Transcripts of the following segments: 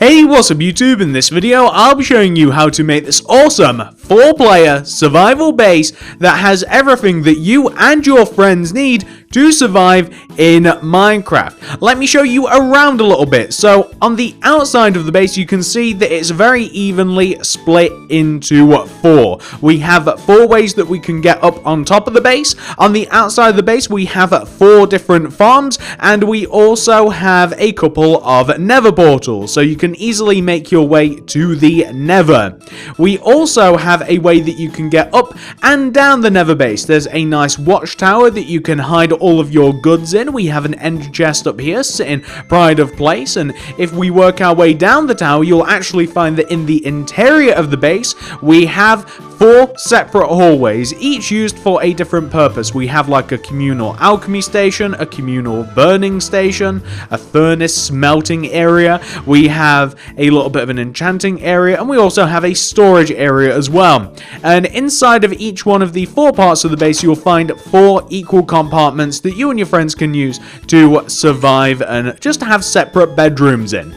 Hey, what's up YouTube? In this video, I'll be showing you how to make this awesome 4-player survival base that has everything that you and your friends need to survive in Minecraft. Let me show you around a little bit. So on the outside of the base, you can see that it's very evenly split into 4. We have 4 ways that we can get up on top of the base. On the outside of the base, we have 4 different farms, and we also have a couple of nether portals, so you can easily make your way to the nether. We also have a way that you can get up and down the nether base. There's a nice watchtower that you can hide all of your goods in. We have an end chest up here sitting pride of place, and if we work our way down the tower, you'll actually find that in the interior of the base we have 4 separate hallways, each used for a different purpose. We have like a communal alchemy station, a communal burning station, a furnace smelting area, we have a little bit of an enchanting area, and we also have a storage area as well. And inside of each one of the 4 parts of the base, you'll find 4 equal compartments that you and your friends can use to survive and just have separate bedrooms in.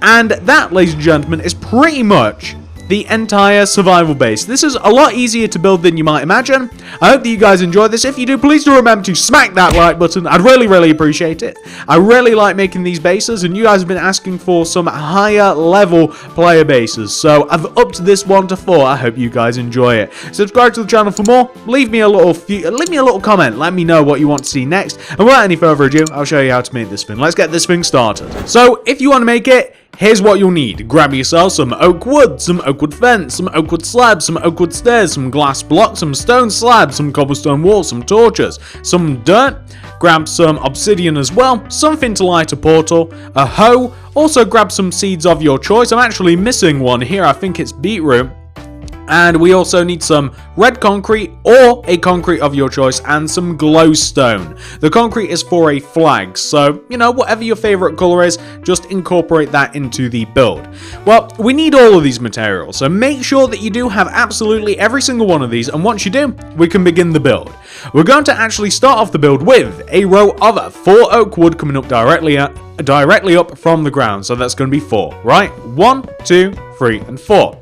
And that, ladies and gentlemen, is pretty much the entire survival base. This is a lot easier to build than you might imagine. I hope that you guys enjoyed this. If you do, please do remember to smack that like button. I'd really appreciate it. I really like making these bases, and you guys have been asking for some higher level player bases, so I've upped this one to 4. I hope you guys enjoy it. Subscribe to the channel for more. Leave me a little comment. Let me know what you want to see next. And without any further ado, I'll show you how to make this thing. Let's get this thing started. So if you want to make it, here's what you'll need. Grab yourself some oak wood, some oakwood fence, some oakwood slabs, some oakwood stairs, some glass blocks, some stone slabs, some cobblestone walls, some torches, some dirt. Grab some obsidian as well, something to light a portal, a hoe. Also grab some seeds of your choice. I'm actually missing one here. I think it's beetroot. And we also need some red concrete or a concrete of your choice, and some glowstone. The concrete is for a flag, so, you know, whatever your favorite color is, just incorporate that into the build. Well, we need all of these materials, so make sure that you do have absolutely every single one of these, and once you do, we can begin the build. We're going to actually start off the build with a row of 4 oak wood coming up directly up from the ground, so that's going to be 4, right? 1, 2, 3, and 4.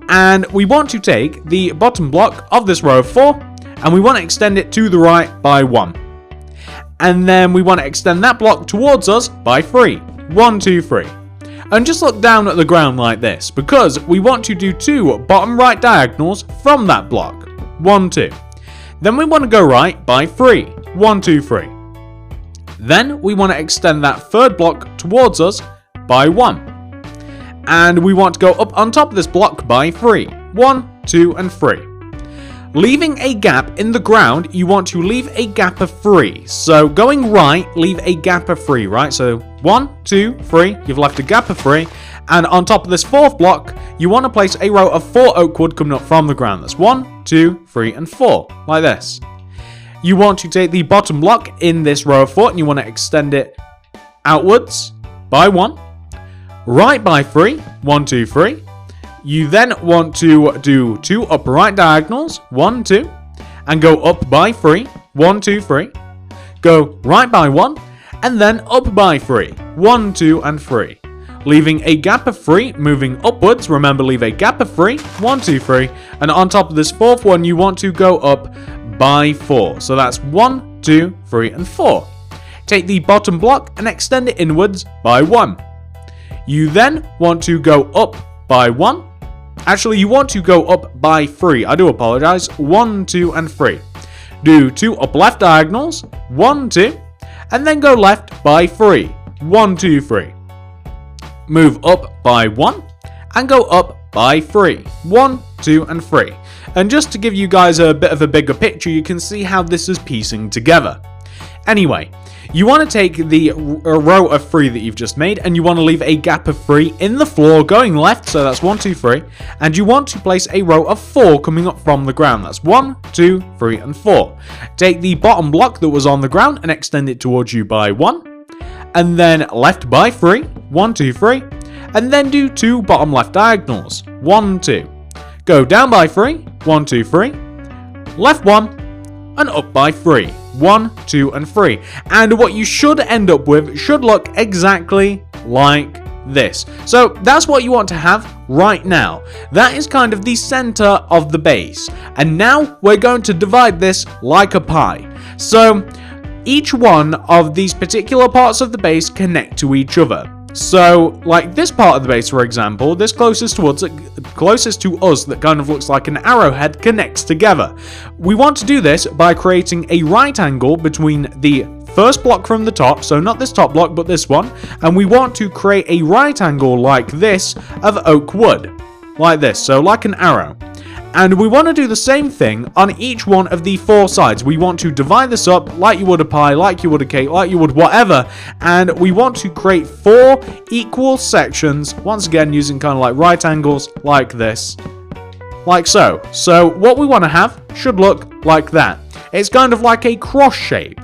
And we want to take the bottom block of this row of 4, and we want to extend it to the right by 1. And then we want to extend that block towards us by 3. 1, 2, 3. And just look down at the ground like this, because we want to do 2 bottom right diagonals from that block. 1, 2. Then we want to go right by 3. 1, 2, 3. Then we want to extend that third block towards us by 1. And we want to go up on top of this block by 3. 1, 2, and 3. Leaving a gap in the ground, you want to leave a gap of 3. So going right, leave a gap of 3, right? So 1, 2, 3, you've left a gap of 3. And on top of this 4th block, you want to place a row of 4 oak wood coming up from the ground. That's 1, 2, 3, and 4, like this. You want to take the bottom block in this row of 4, and you want to extend it outwards by 1. Right by 3, 1, 2, 3. You then want to do 2 upper right diagonals, 1, 2, and go up by 3, 1, 2, 3. Go right by 1, and then up by 3, 1, 2, and 3. Leaving a gap of 3, moving upwards. Remember, leave a gap of 3, 1, 2, 3. And on top of this 4th one, you want to go up by 4. So that's 1, 2, 3, and 4. Take the bottom block and extend it inwards by 1. You then want to go up by 1. Actually, you want to go up by 3. I do apologize. 1, 2, and 3. Do 2 up left diagonals. 1, 2. And then go left by 3. 1, 2, 3. Move up by 1. And go up by 3. 1, 2, and 3. And just to give you guys a bit of a bigger picture, you can see how this is piecing together. Anyway, you want to take the row of 3 that you've just made, and you want to leave a gap of 3 in the floor going left, so that's 1, 2, 3, and you want to place a row of 4 coming up from the ground. That's 1, 2, 3, and 4. Take the bottom block that was on the ground and extend it towards you by 1, and then left by 3, 1, 2, 3, and then do 2 bottom left diagonals, 1, 2. Go down by 3, 1, 2, 3, left 1, and up by 3. 1, 2, and 3. And what you should end up with should look exactly like this. So that's what you want to have right now. That is kind of the center of the base. And now we're going to divide this like a pie. So each one of these particular parts of the base connect to each other. So, like this part of the base, for example, this closest to us that kind of looks like an arrowhead connects together. We want to do this by creating a right angle between the first block from the top, so not this top block, but this one, and we want to create a right angle like this of oak wood. Like this, so like an arrow. And we want to do the same thing on each one of the 4 sides. We want to divide this up like you would a pie, like you would a cake, like you would whatever. And we want to create 4 equal sections, once again using kind of like right angles like this. Like so. So what we want to have should look like that. It's kind of like a cross shape.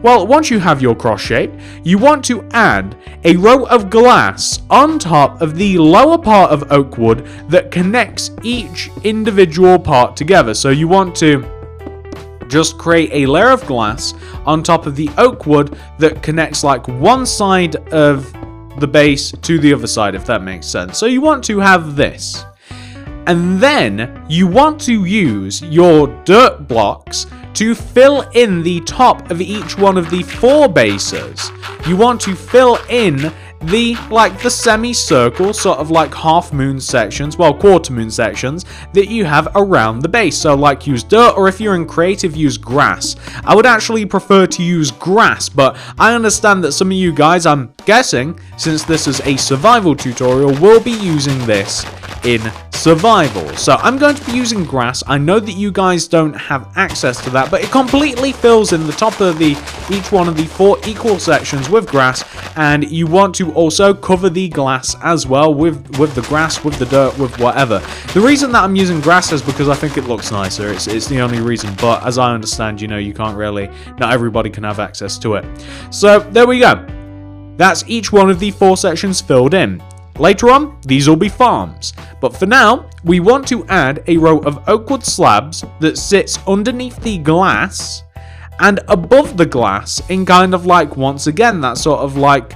Well, once you have your cross shape, you want to add a row of glass on top of the lower part of oak wood that connects each individual part together. So you want to just create a layer of glass on top of the oak wood that connects like one side of the base to the other side, if that makes sense. So you want to have this. And then you want to use your dirt blocks to fill in the top of each one of the 4 bases. You want to fill in the semicircle, sort of like half moon sections, well, quarter moon sections that you have around the base. So like use dirt, or if you're in creative, use grass. I would actually prefer to use grass, but I understand that some of you guys, I'm guessing, since this is a survival tutorial, will be using this in survival. So I'm going to be using grass. I know that you guys don't have access to that, but it completely fills in the top of each one of the 4 equal sections with grass, and you want to also cover the glass as well with the grass, with the dirt, with whatever. The reason that I'm using grass is because I think it looks nicer. It's the only reason, but as I understand, you know, you can't really, not everybody can have access to it. So there we go. That's each one of the 4 sections filled in. Later on, these will be farms. But for now, we want to add a row of oakwood slabs that sits underneath the glass and above the glass in kind of like, once again, that sort of like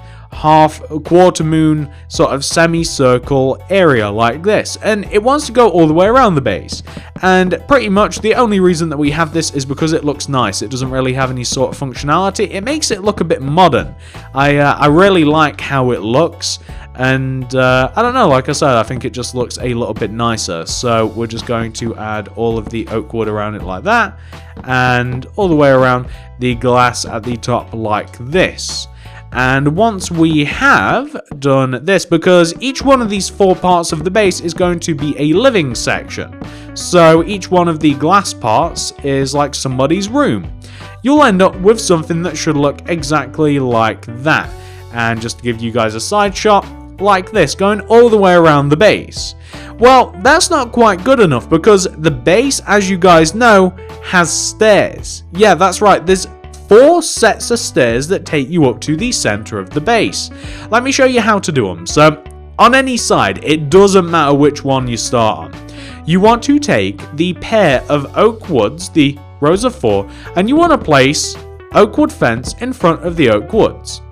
quarter moon sort of semicircle area like this. And it wants to go all the way around the base. And pretty much the only reason that we have this is because it looks nice. It doesn't really have any sort of functionality. It makes it look a bit modern. I really like how it looks. And I don't know, like I said, I think it just looks a little bit nicer. So we're just going to add all of the oak wood around it like that, and all the way around the glass at the top like this. And once we have done this, because each one of these 4 parts of the base is going to be a living section, so each one of the glass parts is like somebody's room, you'll end up with something that should look exactly like that. And just to give you guys a side shot, like this, going all the way around the base. Well, that's not quite good enough, because the base, as you guys know, has stairs. Yeah, that's right, there's 4 sets of stairs that take you up to the center of the base. Let me show you how to do them. So, on any side, it doesn't matter which one you start on. You want to take the pair of oak woods, the rows of 4, and you want to place oak wood fence in front of the oak woods.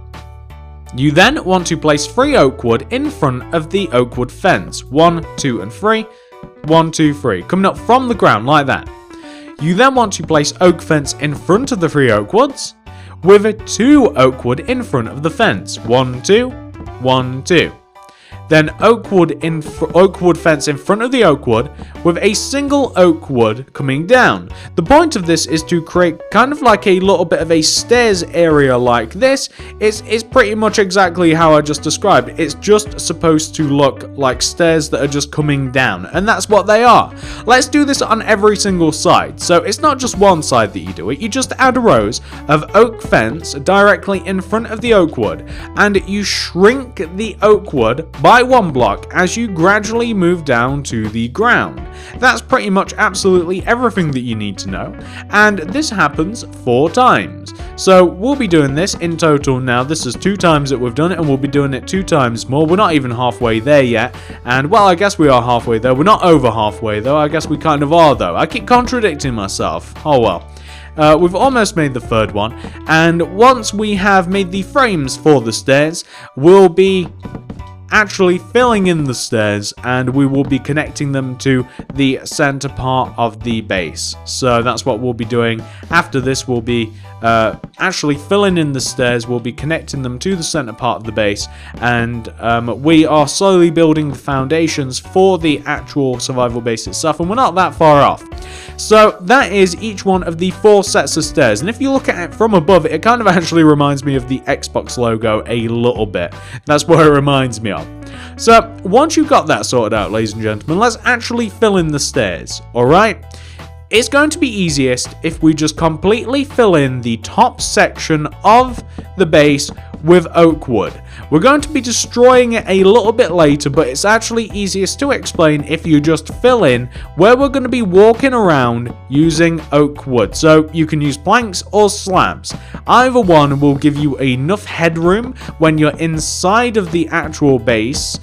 You then want to place 3 oak wood in front of the oak wood fence. 1, 2, and 3. 1, 2, 3. Coming up from the ground like that. You then want to place oak fence in front of the 3 oak woods, with 2 oak wood in front of the fence. 1, 2, 1, 2. Then oak wood fence in front of the oak wood, with a single oak wood coming down. The point of this is to create kind of like a little bit of a stairs area like this. It's pretty much exactly how I just described. It's just supposed to look like stairs that are just coming down, and that's what they are. Let's do this on every single side. So it's not just one side that you do it. You just add rows of oak fence directly in front of the oak wood, and you shrink the oak wood by 1 block as you gradually move down to the ground. That's pretty much absolutely everything that you need to know, and this happens 4 times. So we'll be doing this in total now. This is 2 times that we've done it, and we'll be doing it 2 times more. We're not even halfway there yet, and well, I guess we are halfway there. We're not over halfway though. I guess we kind of are though. I keep contradicting myself. Oh well. We've almost made the 3rd one, and once we have made the frames for the stairs, we'll be actually filling in the stairs, and we will be connecting them to the center part of the base. So that's what we'll be doing after this. We'll be actually filling in the stairs, we'll be connecting them to the center part of the base, and we are slowly building the foundations for the actual survival base itself, and we're not that far off. So that is each one of the 4 sets of stairs, and if you look at it from above, it kind of actually reminds me of the Xbox logo a little bit. That's what it reminds me of. So once you've got that sorted out, ladies and gentlemen, let's actually fill in the stairs, alright? It's going to be easiest if we just completely fill in the top section of the base with oak wood. We're going to be destroying it a little bit later, but it's actually easiest to explain if you just fill in where we're going to be walking around using oak wood. So you can use planks or slabs. Either one will give you enough headroom when you're inside of the actual base.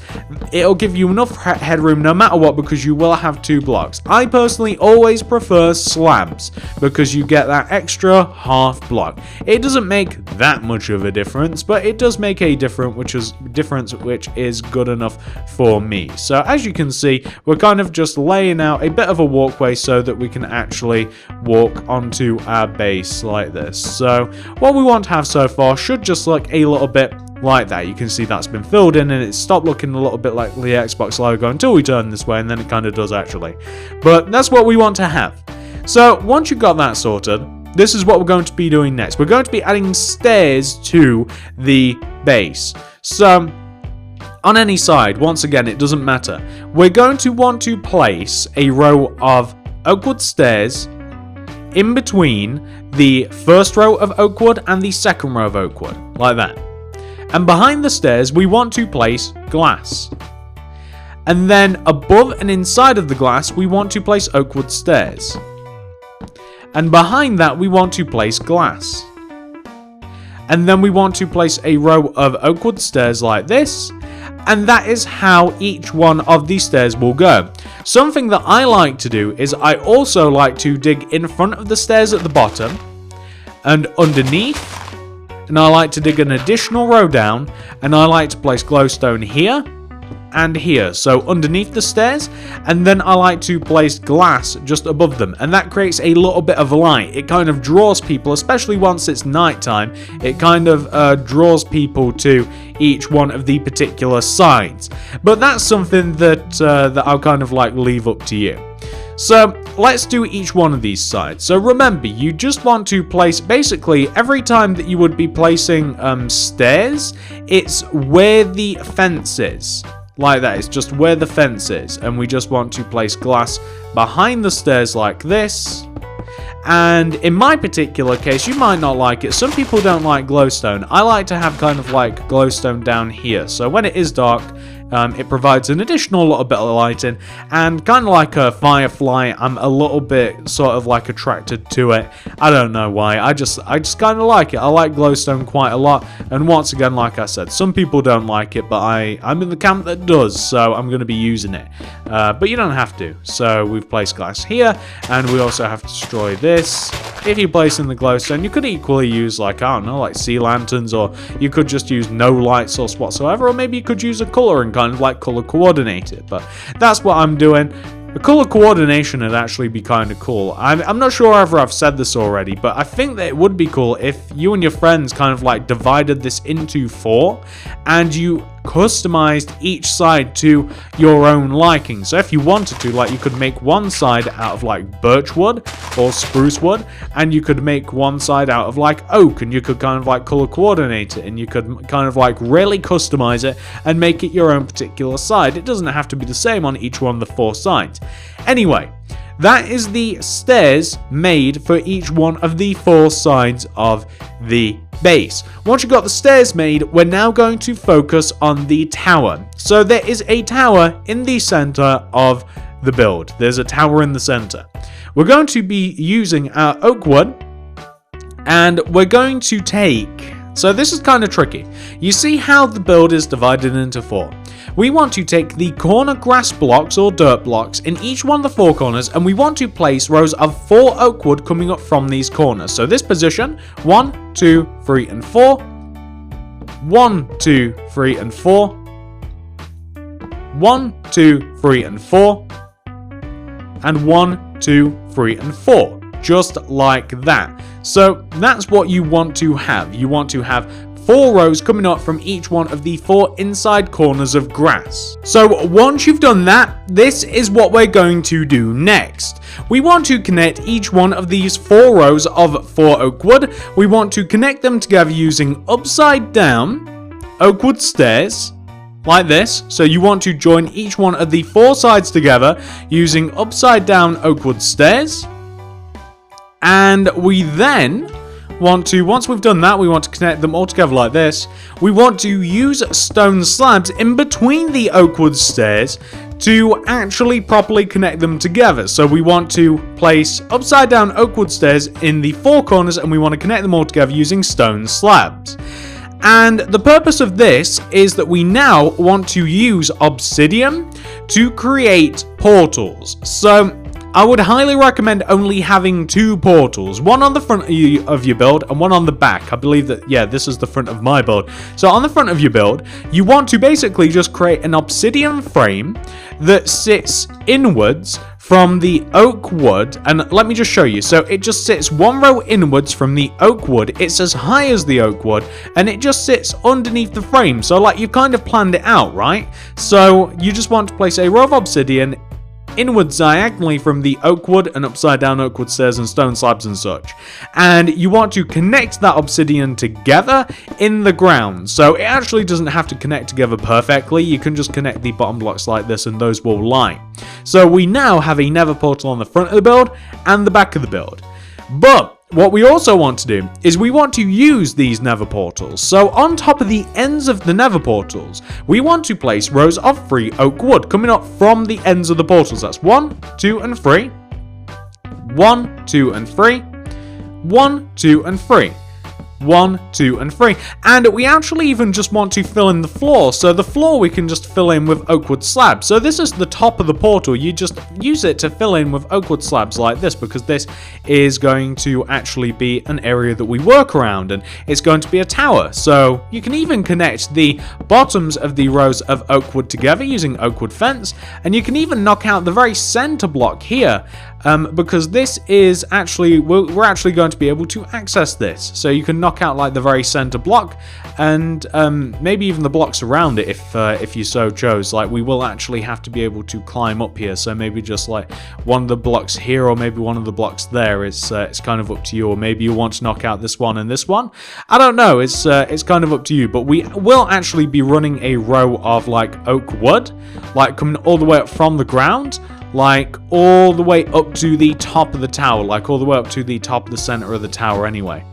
It'll give you enough headroom no matter what, because you will have 2 blocks. I personally always prefer slabs because you get that extra half block. It doesn't make that much of a difference, but it does make a difference, which is good enough for me. So as you can see, we're kind of just laying out a bit of a walkway so that we can actually walk onto our base like this. So what we want to have so far should just look a little bit like that. You can see that's been filled in, and it's stopped looking a little bit like the Xbox logo until we turn this way, and then it kind of does actually. But that's what we want to have. So once you've got that sorted, this is what we're going to be doing next. We're going to be adding stairs to the base. So on any side, once again, it doesn't matter. We're going to want to place a row of oakwood stairs in between the first row of oakwood and the second row of oakwood, like that. And behind the stairs, we want to place glass. And then above and inside of the glass, we want to place oakwood stairs. And behind that, we want to place glass. And then we want to place a row of oakwood stairs like this. And that is how each one of these stairs will go. Something that I like to do is I also like to dig in front of the stairs at the bottom and underneath. And I like to dig an additional row down. And I like to place glowstone here and here, so underneath the stairs, and then I like to place glass just above them, and that creates a little bit of light. It kind of draws people, especially once it's nighttime, it kind of draws people to each one of the particular sides. But that's something that I'll kind of like leave up to you. So let's do each one of these sides. So remember, you just want to place, basically every time that you would be placing stairs, it's where the fence is. Like that, it's just where the fence is, and we just want to place glass behind the stairs like this. And in my particular case, you might not like it. Some people don't like glowstone. I like to have kind of like glowstone down here, so when it is dark, it provides an additional little bit of lighting, and kind of like a firefly, I'm a little bit sort of like attracted to it. I don't know why, I just kind of like it. I like glowstone quite a lot, and once again, like I said, some people don't like it, but I'm in the camp that does, so I'm going to be using it. But you don't have to. So we've placed glass here, and we also have to destroy this. If you place in the glowstone, you could equally use, like, I don't know, like sea lanterns, or you could just use no light source whatsoever, or maybe you could use a color and kind of like color coordinate it. But that's what I'm doing. The color coordination would actually be kind of cool. I'm not sure if I've said this already, but I think that it would be cool if you and your friends kind of like divided this into 4 and you customized each side to your own liking. So if you wanted to, like, you could make one side out of like birch wood or spruce wood, and you could make one side out of like oak, and you could kind of like color coordinate it, and you could kind of like really customize it and make it your own particular side. It doesn't have to be the same on each one of the 4 sides. Anyway, that is the stairs made for each one of the 4 sides of the base. Once you've got the stairs made, we're now going to focus on the tower. So there is a tower in the center of the build. There's a tower in the center. We're going to be using our oak wood, and we're going to take... So this is kind of tricky. You see how the build is divided into 4. We want to take the corner grass blocks or dirt blocks in each one of the 4 corners, and we want to place rows of 4 oak wood coming up from these corners. So this position, 1, 2, 3, and 4. 1, 2, 3, and 4. 1, 2, 3, and 4. And 1, 2, 3, and 4. Just like that. So that's what you want to have. You want to have 4 rows coming up from each one of the 4 inside corners of grass. So once you've done that, this is what we're going to do next. We want to connect each one of these 4 rows of 4 oak wood. We want to connect them together using upside down oak wood stairs, like this. So you want to join each one of the 4 sides together using upside down oak wood stairs. And we then once we've done that, we want to connect them all together like this. We want to use stone slabs in between the oak wood stairs to actually properly connect them together. So we want to place upside down oak wood stairs in the 4 corners, and we want to connect them all together using stone slabs. And the purpose of this is that we now want to use obsidian to create portals. So I would highly recommend only having 2 portals, one on the front of your build and one on the back. I believe that, yeah, this is the front of my build. So on the front of your build, you want to basically just create an obsidian frame that sits inwards from the oak wood. And let me just show you. So it just sits 1 row inwards from the oak wood. It's as high as the oak wood, and it just sits underneath the frame. So like you've kind of planned it out, right? So you just want to place a row of obsidian inwards diagonally from the oak wood and upside down oak wood stairs and stone slabs and such. And you want to connect that obsidian together in the ground. So it actually doesn't have to connect together perfectly. You can just connect the bottom blocks like this and those will line. So we now have a nether portal on the front of the build and the back of the build. But what we also want to do is we want to use these nether portals. So on top of the ends of the nether portals, we want to place rows of 3 oak wood coming up from the ends of the portals. That's 1, 2, and 3. 1, 2, and 3. 1, 2, and 3. 1, 2, and 3. And we actually even just want to fill in the floor. So the floor we can just fill in with oak wood slabs. So this is the top of the portal. You just use it to fill in with oak wood slabs like this, because this is going to actually be an area that we work around, and it's going to be a tower. So you can even connect the bottoms of the rows of oak wood together using oak wood fence, and you can even knock out the very center block here. Because this is actually, we're actually going to be able to access this. So you can knock out like the very center block, and maybe even the blocks around it if you so chose. Like we will actually have to be able to climb up here. So maybe just like one of the blocks here, or maybe one of the blocks there. It's kind of up to you. Or maybe you want to knock out this one and this one. I don't know. It's kind of up to you. But we will actually be running a row of like oak wood, like coming all the way up from the ground, like all the way up to the top of the tower, like all the way up to the top of the center of the tower anyway.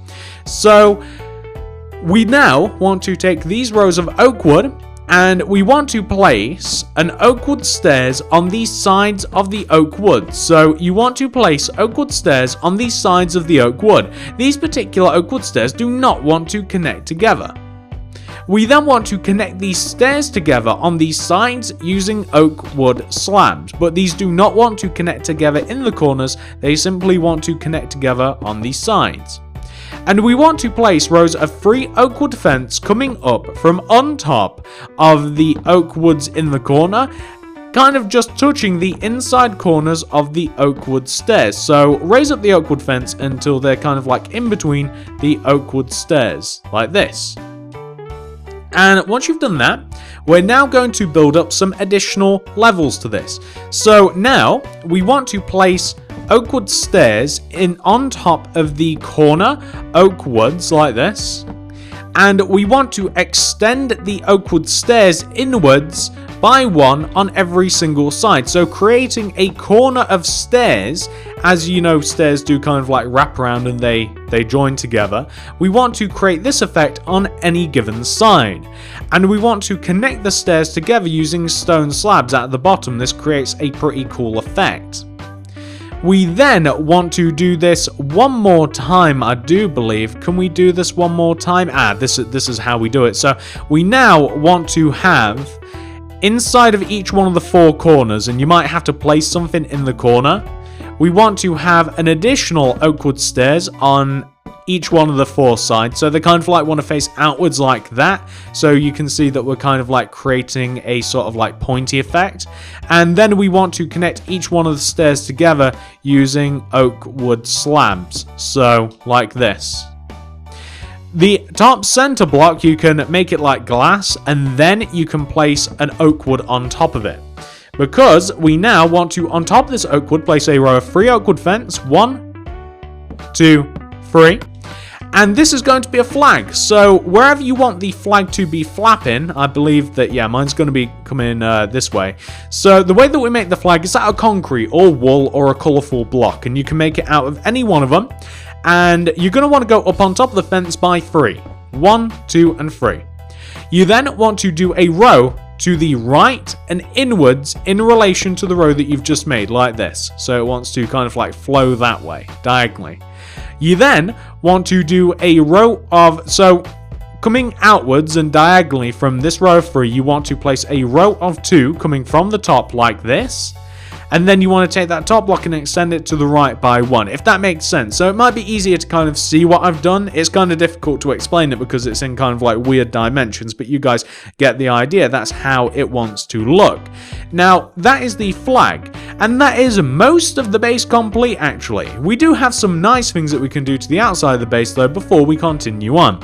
So we now want to take these rows of oak wood, and we want to place an oak wood stairs on the sides of the oak wood. So you want to place oak wood stairs on the sides of the oak wood. These particular oak wood stairs do not want to connect together. We then want to connect these stairs together on these sides using oak wood slabs, but these do not want to connect together in the corners, they simply want to connect together on these sides. And we want to place rows of 3 oak wood fence coming up from on top of the oak woods in the corner, kind of just touching the inside corners of the oak wood stairs. So raise up the oak wood fence until they're kind of like in between the oak wood stairs, like this. And once you've done that, we're now going to build up some additional levels to this. So now we want to place oak wood stairs on top of the corner oak woods like this. And we want to extend the oak wood stairs inwards by 1 on every single side. So creating a corner of stairs, as you know, stairs do kind of like wrap around and they join together. We want to create this effect on any given side. And we want to connect the stairs together using stone slabs at the bottom. This creates a pretty cool effect. We then want to do this one more time, I do believe. Can we do this one more time? This is how we do it. So we now want to have inside of each one of the 4 corners, and you might have to place something in the corner. We want to have an additional oak wood stairs on each one of the 4 sides. So they kind of like want to face outwards like that. So you can see that we're kind of like creating a sort of like pointy effect. And then we want to connect each one of the stairs together using oak wood slabs. So like this. The top center block, you can make it like glass, and then you can place an oak wood on top of it. Because we now want to, on top of this oak wood, place a row of 3 oak wood fence. 1, 2, 3. And this is going to be a flag. So wherever you want the flag to be flapping, I believe that, yeah, mine's going to be coming this way. So the way that we make the flag is out of concrete or wool or a colorful block. And you can make it out of any one of them. And you're going to want to go up on top of the fence by 3. 1, 2, and 3. You then want to do a row to the right and inwards in relation to the row that you've just made, like this. So it wants to kind of like flow that way, diagonally. You then want to do a row of, so coming outwards and diagonally from this row of 3, you want to place a row of 2 coming from the top like this. And then you want to take that top block and extend it to the right by 1, if that makes sense. So it might be easier to kind of see what I've done. It's kind of difficult to explain it because it's in kind of like weird dimensions, but you guys get the idea. That's how it wants to look. Now, that is the flag, and that is most of the base complete, actually. We do have some nice things that we can do to the outside of the base, though, before we continue on.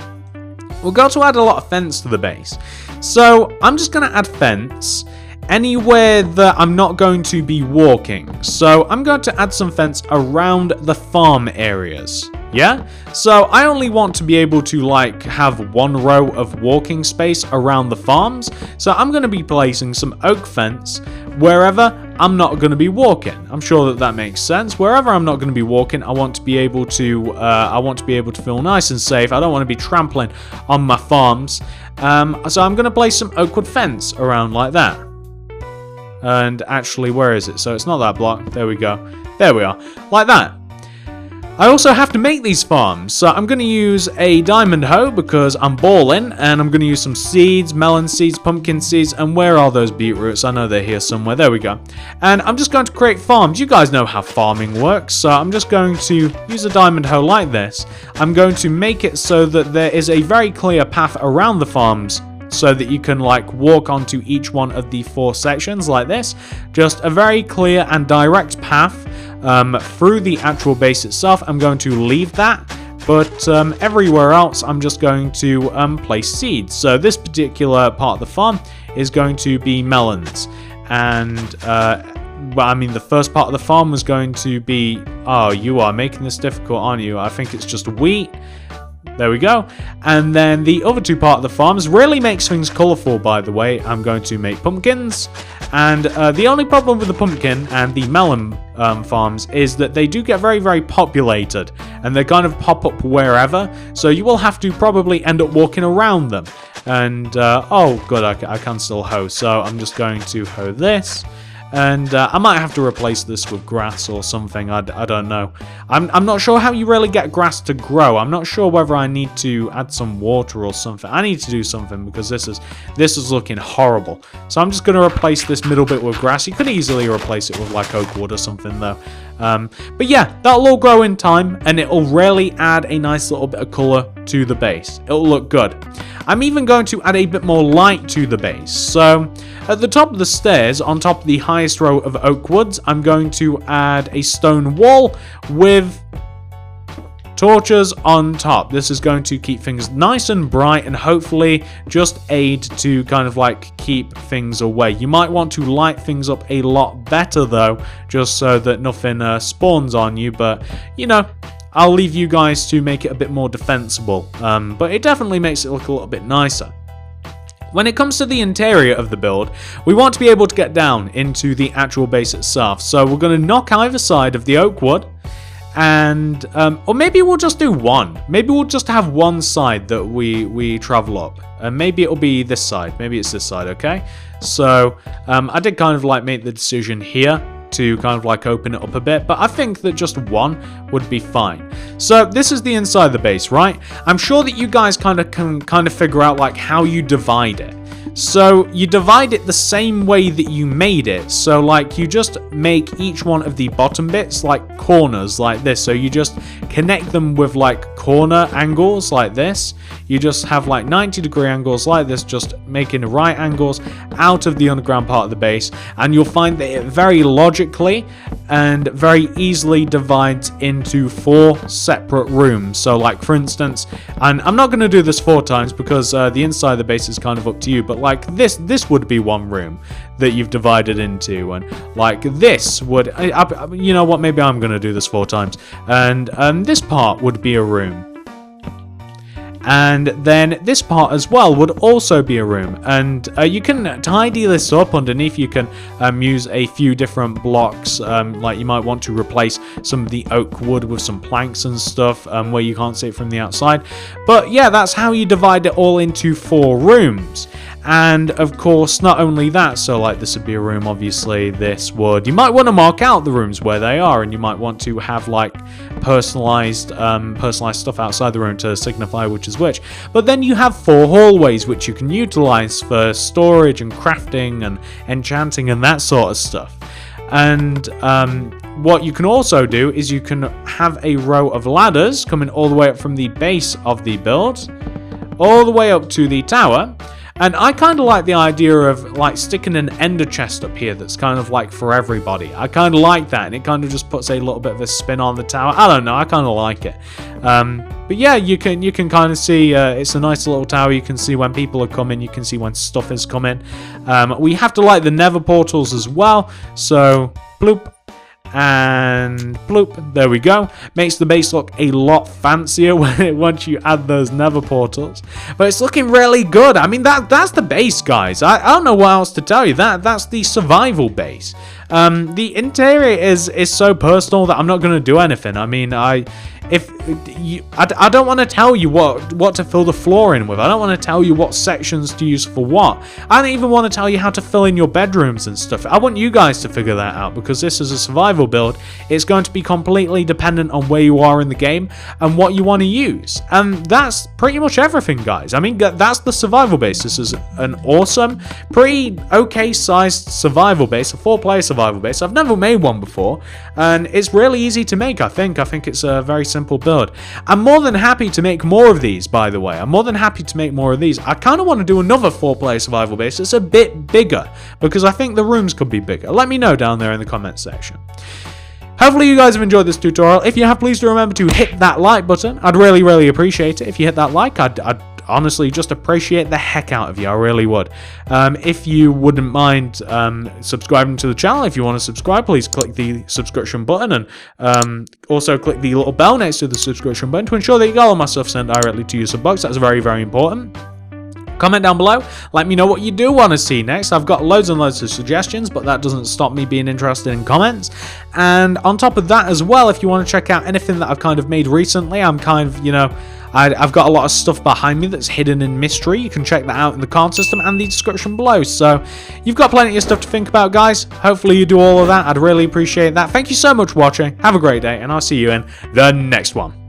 We've got to add a lot of fence to the base. So I'm just going to add fence anywhere that I'm not going to be walking. So I'm going to add some fence around the farm areas. Yeah? So I only want to be able to like have 1 row of walking space around the farms. So I'm going to be placing some oak fence wherever I'm not going to be walking. I'm sure that that makes sense. Wherever I'm not going to be walking, I want to be able to feel nice and safe. I don't want to be trampling on my farms. So I'm going to place some oak wood fence around like that. And actually, where is it? So it's not that block. There we go. There we are. Like that. I also have to make these farms. So I'm going to use a diamond hoe because I'm balling. And I'm going to use some seeds, melon seeds, pumpkin seeds. And where are those beetroots? I know they're here somewhere. There we go. And I'm just going to create farms. You guys know how farming works. So I'm just going to use a diamond hoe like this. I'm going to make it so that there is a very clear path around the farms, so that you can like walk onto each one of the 4 sections like this. Just a very clear and direct path through the actual base itself. I'm going to leave that, but everywhere else I'm just going to place seeds. So this particular part of the farm is going to be melons, and well, I mean the first part of the farm was going to be, oh, you are making this difficult, aren't you? I think it's just wheat. There we go. And then the other 2 part of the farms really makes things colourful, by the way. I'm going to make pumpkins. And the only problem with the pumpkin and the melon farms is that they do get very, very populated. And they kind of pop up wherever. So you will have to probably end up walking around them. And, oh, good, I can still hoe. So I'm just going to hoe this. And I might have to replace this with grass or something. I don't know. I'm not sure how you really get grass to grow. I'm not sure whether I need to add some water or something. I need to do something because this is looking horrible. So I'm just going to replace this middle bit with grass. You could easily replace it with like oak wood or something though. But yeah, that'll all grow in time, and it'll really add a nice little bit of color to the base. It'll look good. I'm even going to add a bit more light to the base. So at the top of the stairs, on top of the highest row of oak woods, I'm going to add a stone wall with torches on top. This is going to keep things nice and bright and hopefully just aid to kind of like keep things away. You might want to light things up a lot better though, just so that nothing spawns on you, but you know, I'll leave you guys to make it a bit more defensible, but it definitely makes it look a little bit nicer. When it comes to the interior of the build, we want to be able to get down into the actual base itself. So we're going to knock either side of the oak wood, and or maybe we'll just do one. Maybe we'll just have one side that we travel up, and maybe it'll be this side. Maybe it's this side, okay? So I did kind of like make the decision here to kind of like open it up a bit, but I think that just one would be fine. So this is the inside of the base, right? I'm sure that you guys can figure out like how you divide it. So you divide it the same way that you made it. So like you just make each one of the bottom bits like corners like this. So you just connect them with like corner angles like this. You just have like 90-degree angles like this, just making right angles out of the underground part of the base. And you'll find that it very logically and very easily divides into 4 separate rooms. So like for instance, and I'm not going to do this 4 times because the inside of the base is kind of up to you, but like this would be one room that you've divided into, and like this would, you know what, maybe I'm going to do this 4 times, and this part would be a room. And then this part as well would also be a room, and you can tidy this up underneath. You can use a few different blocks, like you might want to replace some of the oak wood with some planks and stuff where you can't see it from the outside. But yeah, that's how you divide it all into 4 rooms. And of course, not only that, so like this would be a room, obviously this would, you might want to mark out the rooms where they are, and you might want to have like personalized stuff outside the room to signify which is which. But then you have 4 hallways which you can utilize for storage and crafting and enchanting and that sort of stuff. And what you can also do is you can have a row of ladders coming all the way up from the base of the build all the way up to the tower. And I kind of like the idea of like sticking an ender chest up here that's kind of like for everybody. I kind of like that, and it kind of just puts a little bit of a spin on the tower. I don't know, I kind of like it. But yeah, you can kind of see it's a nice little tower. You can see when people are coming. You can see when stuff is coming. We have to light the nether portals as well. So bloop. And bloop, there we go. Makes the base look a lot fancier once you add those nether portals. But it's looking really good. I mean, that's the base, guys. I don't know what else to tell you. That's the survival base. The interior is so personal that I'm not going to do anything. I mean, I don't want to tell you what to fill the floor in with. I don't want to tell you what sections to use for what. I don't even want to tell you how to fill in your bedrooms and stuff. I want you guys to figure that out, because this is a survival build. It's going to be completely dependent on where you are in the game and what you want to use. And that's pretty much everything, guys. I mean, that's the survival base. This is an awesome, pretty okay sized survival base, a 4-player survival base. I've never made one before, and it's really easy to make, I think. I think it's a very simple build. I'm more than happy to make more of these, by the way. I'm more than happy to make more of these. I kind of want to do another 4-player survival base that's a bit bigger, because I think the rooms could be bigger. Let me know down there in the comments section. Hopefully you guys have enjoyed this tutorial. If you have, please do remember to hit that like button. I'd really appreciate it. If you hit that like, I'd honestly just appreciate the heck out of you. I really would. If you wouldn't mind subscribing to the channel, if you want to subscribe, please click the subscription button, and also click the little bell next to the subscription button to ensure that you get all my stuff sent directly to your sub box. That's very important. Comment down below, let me know what you do want to see next. I've got loads and loads of suggestions, but that doesn't stop me being interested in comments. And on top of that as well, if you want to check out anything that I've kind of made recently, I'm kind of, you know, I've got a lot of stuff behind me that's hidden in mystery. You can check that out in the card system and the description below. So you've got plenty of stuff to think about, guys. Hopefully you do all of that. I'd really appreciate that. Thank you so much for watching. Have a great day, and I'll see you in the next one.